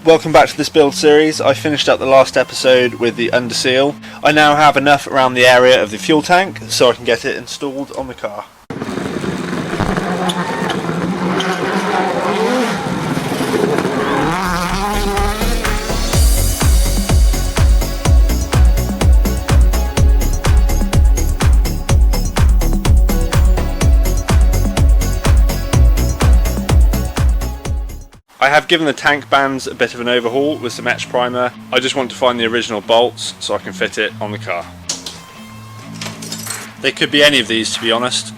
Welcome back to this build series. I finished up the last episode with the underseal. I now have enough around the area of the fuel tank so I can get it installed on the car. I have given the tank bands a bit of an overhaul with some etch primer. I just want to find the original bolts so I can fit it on the car. They could be any of these, to be honest.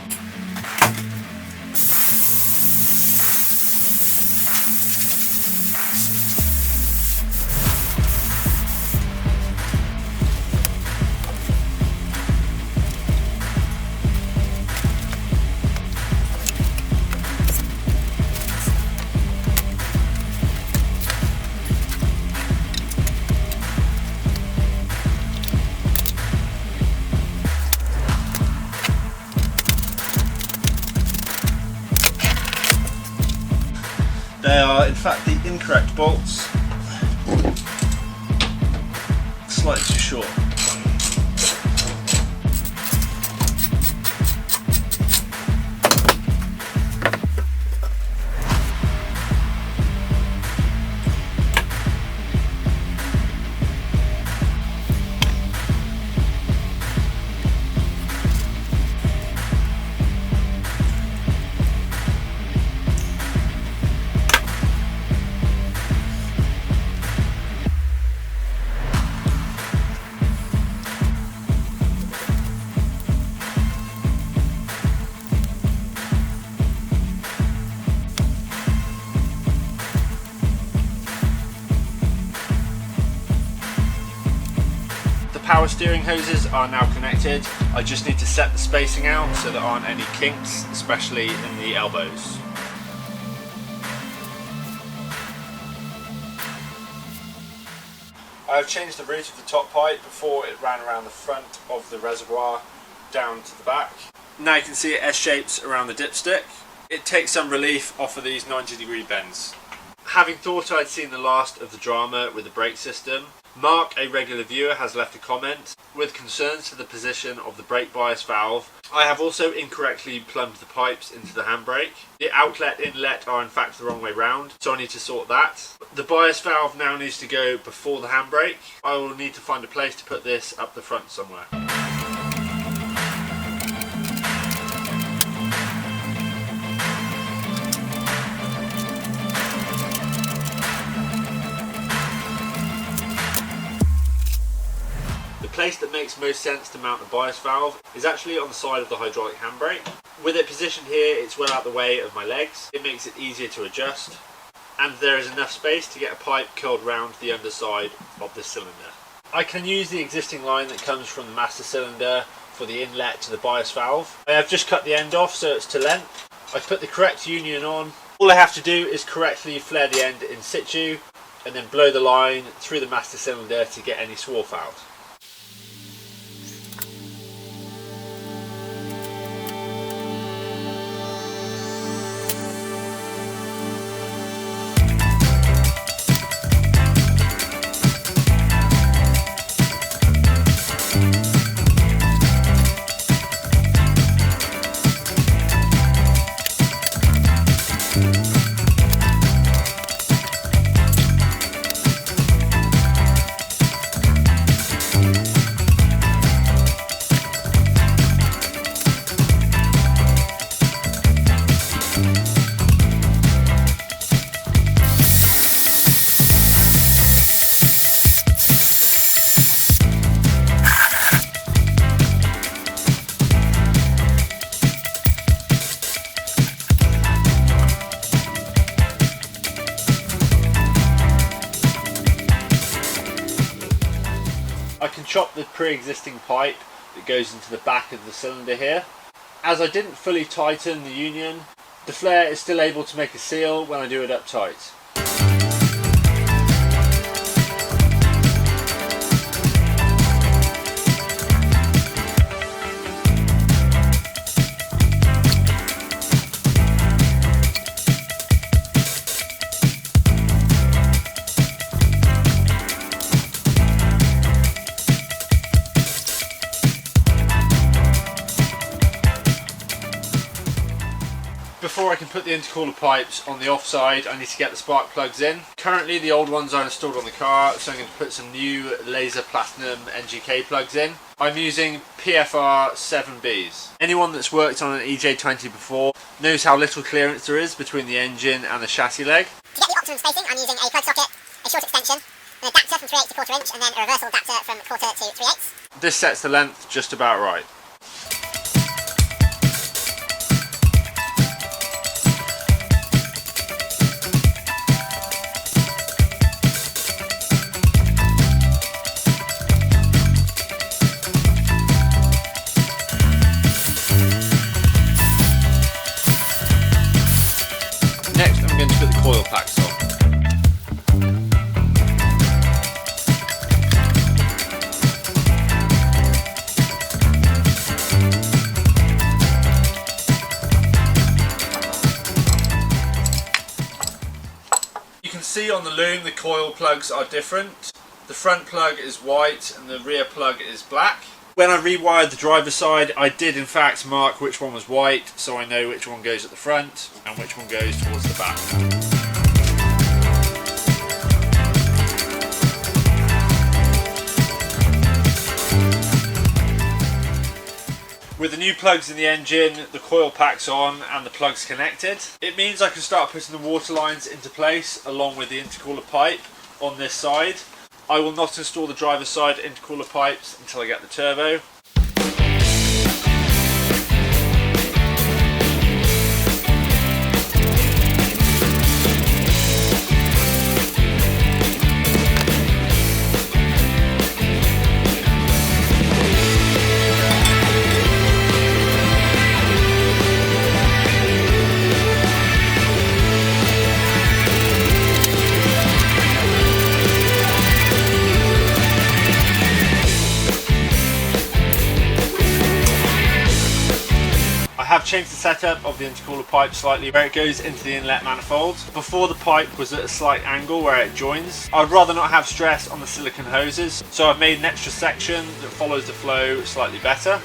They are in fact the incorrect bolts, slightly too short. Power steering hoses are now connected. I just need to set the spacing out so there aren't any kinks, especially in the elbows. I have changed the route of the top pipe. Before it ran around the front of the reservoir down to the back. Now you can see it S-shapes around the dipstick. It takes some relief off of these 90-degree bends. Having thought I'd seen the last of the drama with the brake system, Mark, a regular viewer, has left a comment with concerns to the position of the brake bias valve. I have also incorrectly plumbed the pipes into the handbrake. The outlet inlet are in fact the wrong way round, so I need to sort that. The bias valve now needs to go before the handbrake. I will need to find a place to put this up the front somewhere. The place that makes most sense to mount the bias valve is actually on the side of the hydraulic handbrake. With it positioned here, it's well out the way of my legs. It makes it easier to adjust, and there is enough space to get a pipe curled round the underside of the cylinder. I can use the existing line that comes from the master cylinder for the inlet to the bias valve. I have just cut the end off so it's to length. I put the correct union on. All I have to do is correctly flare the end in situ and then blow the line through the master cylinder to get any swarf out. I can chop the pre-existing pipe that goes into the back of the cylinder here. As I didn't fully tighten the union, the flare is still able to make a seal when I do it up tight. can put the intercooler pipes on the offside, I need to get the spark plugs in. Currently the old ones are installed on the car, so I'm going to put some new laser platinum NGK plugs in. I'm using PFR 7Bs. Anyone that's worked on an EJ20 before knows how little clearance there is between the engine and the chassis leg. To get the optimum spacing, I'm using a plug socket, a short extension, an adapter from 3/8 to 1/4 inch, and then a reversal adapter from 1/4 to 3/8. This sets the length just about right. Next, I'm going to put the coil packs on. You can see on the loom the coil plugs are different. The front plug is white and the rear plug is black. When I rewired the driver's side, I did in fact mark which one was white, so I know which one goes at the front and which one goes towards the back. With the new plugs in the engine, the coil pack's on and the plugs connected, it means I can start putting the water lines into place along with the intercooler pipe on this side. I will not install the driver's side intercooler pipes until I get the turbo. I have changed the setup of the intercooler pipe slightly where it goes into the inlet manifold. Before the pipe was at a slight angle where it joins. I'd rather not have stress on the silicone hoses, so I've made an extra section that follows the flow slightly better.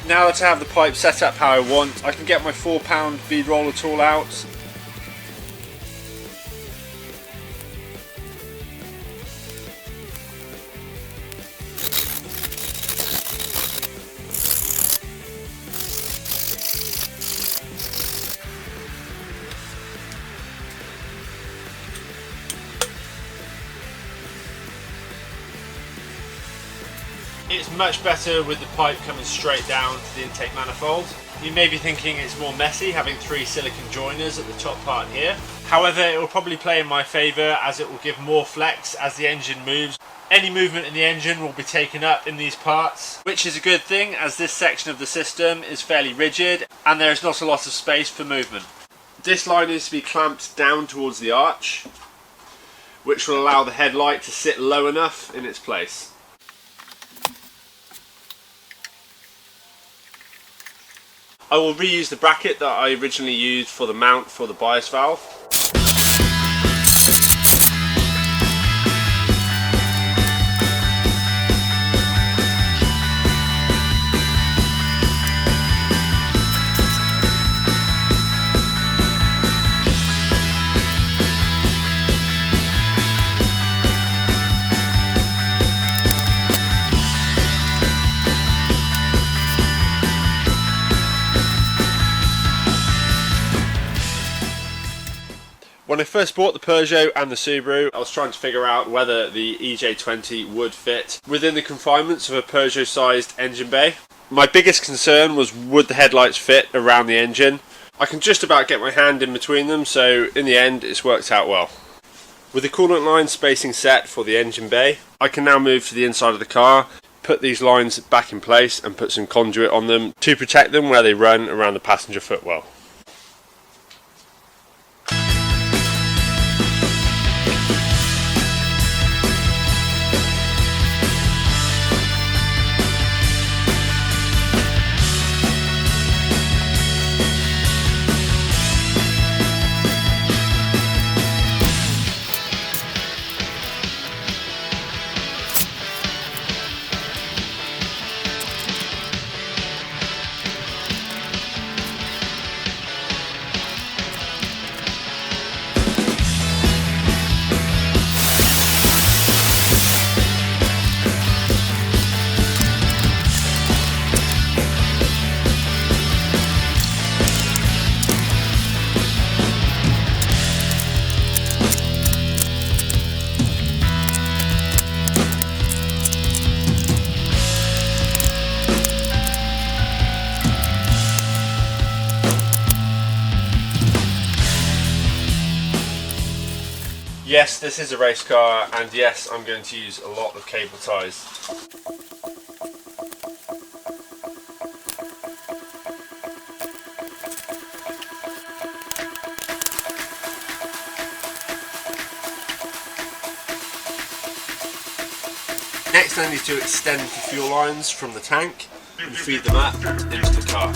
Now that I have the pipe set up how I want, I can get my 4-pound bead roller tool out. It's much better with the pipe coming straight down to the intake manifold. You may be thinking it's more messy having 3 silicone joiners at the top part here. However, it will probably play in my favour as it will give more flex as the engine moves. Any movement in the engine will be taken up in these parts, which is a good thing as this section of the system is fairly rigid and there is not a lot of space for movement. This line needs to be clamped down towards the arch, which will allow the headlight to sit low enough in its place. I will reuse the bracket that I originally used for the mount for the bias valve. When I first bought the Peugeot and the Subaru, I was trying to figure out whether the EJ20 would fit within the confinements of a Peugeot-sized engine bay. My biggest concern was would the headlights fit around the engine. I can just about get my hand in between them, so in the end it's worked out well. With the coolant line spacing set for the engine bay, I can now move to the inside of the car, put these lines back in place and put some conduit on them to protect them where they run around the passenger footwell. Yes, this is a race car, and yes, I'm going to use a lot of cable ties. Next I need to extend the fuel lines from the tank and feed them up into the car.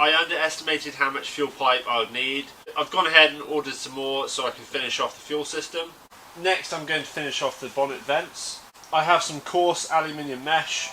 I underestimated how much fuel pipe I would need. I've gone ahead and ordered some more so I can finish off the fuel system. Next I'm going to finish off the bonnet vents. I have some coarse aluminium mesh.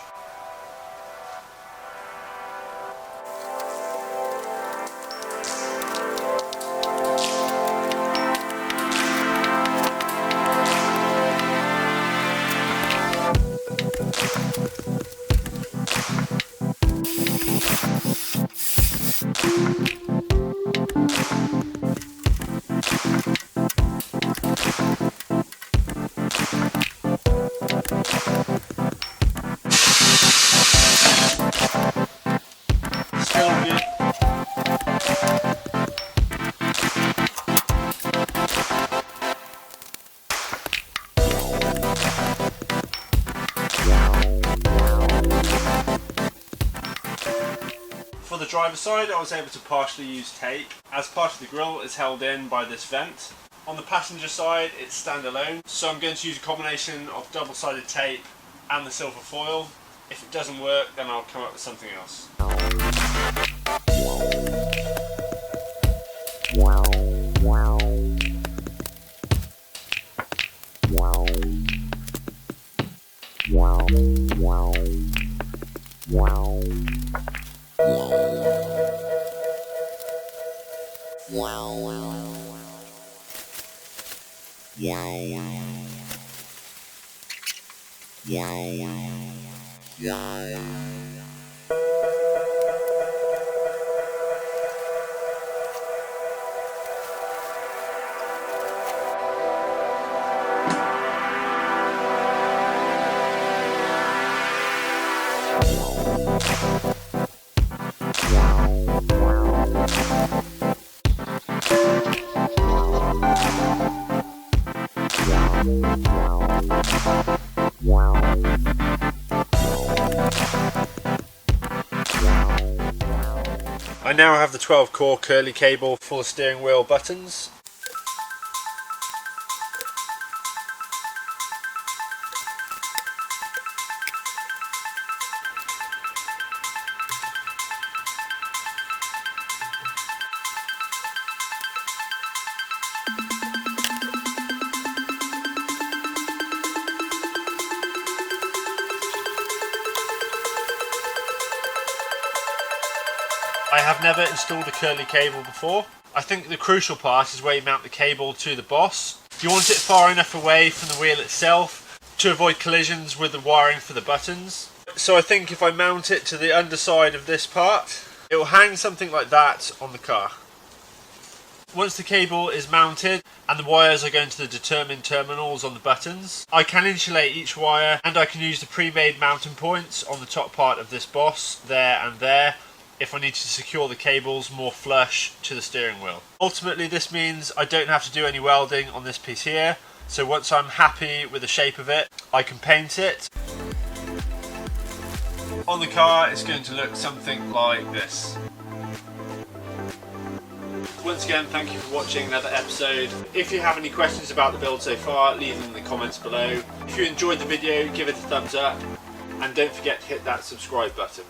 For the driver's side, I was able to partially use tape, as part of the grille is held in by this vent. On the passenger side, it's standalone, so I'm going to use a combination of double-sided tape and the silver foil. If it doesn't work, then I'll come up with something else. I now have the 12 core curly cable for the steering wheel buttons. I have never installed a curly cable before. I think the crucial part is where you mount the cable to the boss. You want it far enough away from the wheel itself to avoid collisions with the wiring for the buttons. So I think if I mount it to the underside of this part, it will hang something like that on the car. Once the cable is mounted and the wires are going to the determined terminals on the buttons, I can insulate each wire and I can use the pre-made mounting points on the top part of this boss, there and there, if I need to secure the cables more flush to the steering wheel. Ultimately this means I don't have to do any welding on this piece here, so once I'm happy with the shape of it, I can paint it. On the car it's going to look something like this. once again, thank you for watching another episode. If you have any questions about the build so far, leave them in the comments below. If you enjoyed the video, give it a thumbs up, and don't forget to hit that subscribe button.